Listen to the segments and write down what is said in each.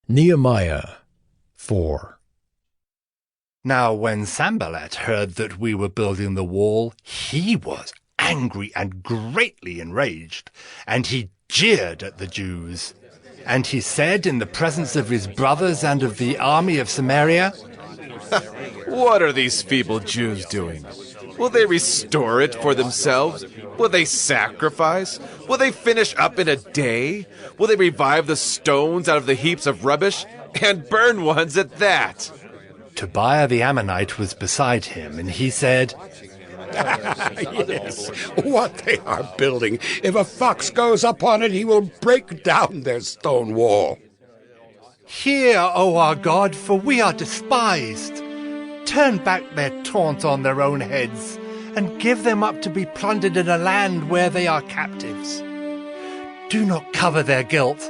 Nehemiah 4. Now when Sanballat heard that we were building the wall, he was angry and greatly enraged, and he jeered at the Jews. And he said in the presence of his brothers and of the army of Samaria, What are these feeble Jews doing? Will they restore it for themselves? Will they sacrifice? Will they finish up in a day? Will they revive the stones out of the heaps of rubbish? And burn ones at that? Tobiah the Ammonite was beside him, and he said, Yes, what they are building. If a fox goes up on it, he will break down their stone wall. Hear, O our God, for we are despised. Turn back their taunt on their own heads, and give them up to be plundered in a land where they are captives. Do not cover their guilt,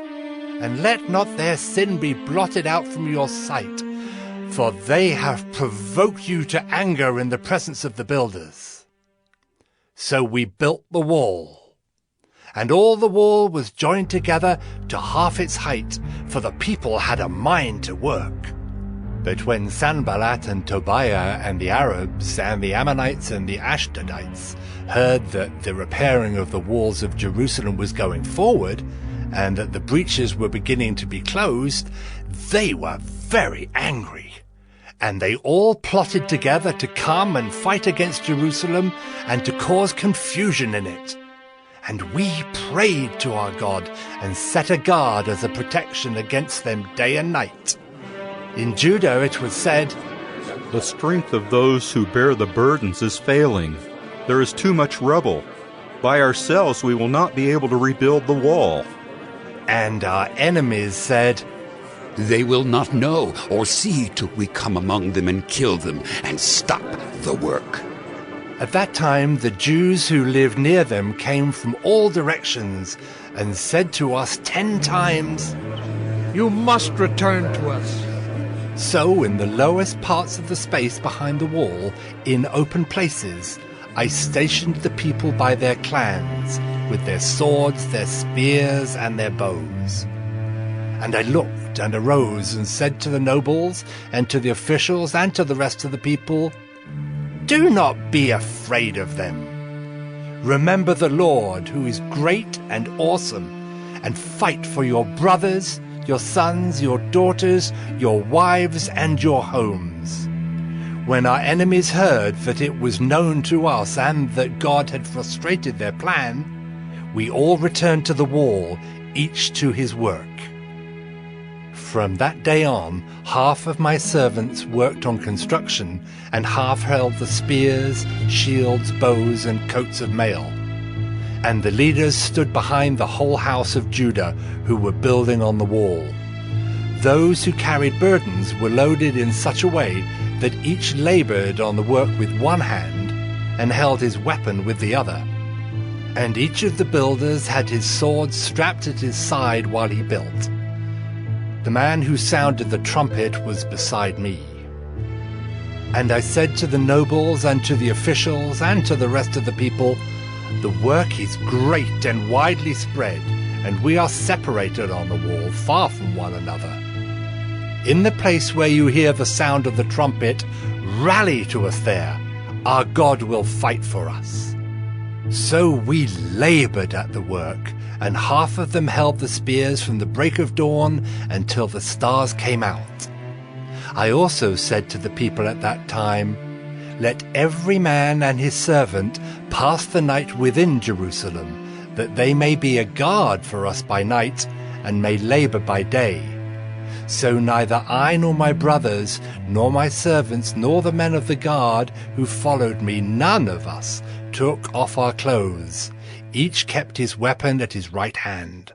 and let not their sin be blotted out from your sight, for they have provoked you to anger in the presence of the builders. So we built the wall, and all the wall was joined together to half its height, for the people had a mind to work. But when Sanballat and Tobiah and the Arabs and the Ammonites and the Ashdodites heard that the repairing of the walls of Jerusalem was going forward, and that the breaches were beginning to be closed, they were very angry. And they all plotted together to come and fight against Jerusalem and to cause confusion in it. And we prayed to our God and set a guard as a protection against them day and night. In Judah it was said, The strength of those who bear the burdens is failing. There is too much rubble. By ourselves we will not be able to rebuild the wall. And our enemies said, They will not know or see till we come among them and kill them and stop the work. At that time the Jews who lived near them came from all directions and said to us 10 times, You must return to us. So in the lowest parts of the space behind the wall, in open places, I stationed the people by their clans, with their swords, their spears, and their bows. And I looked and arose and said to the nobles, and to the officials, and to the rest of the people, Do not be afraid of them. Remember the Lord, who is great and awesome, and fight for your brothers, your sons, your daughters, your wives, and your homes. When our enemies heard that it was known to us and that God had frustrated their plan, we all returned to the wall, each to his work. From that day on, half of my servants worked on construction, and half held the spears, shields, bows, and coats of mail. And the leaders stood behind the whole house of Judah who were building on the wall. Those who carried burdens were loaded in such a way that each labored on the work with one hand and held his weapon with the other. And each of the builders had his sword strapped at his side while he built. The man who sounded the trumpet was beside me. And I said to the nobles and to the officials and to the rest of the people, The work is great and widely spread, and we are separated on the wall, far from one another. In the place where you hear the sound of the trumpet, rally to us there. Our God will fight for us. So we labored at the work, and half of them held the spears from the break of dawn until the stars came out. I also said to the people at that time, Let every man and his servant pass the night within Jerusalem, that they may be a guard for us by night, and may labor by day. So neither I nor my brothers, nor my servants, nor the men of the guard who followed me, none of us took off our clothes. Each kept his weapon at his right hand.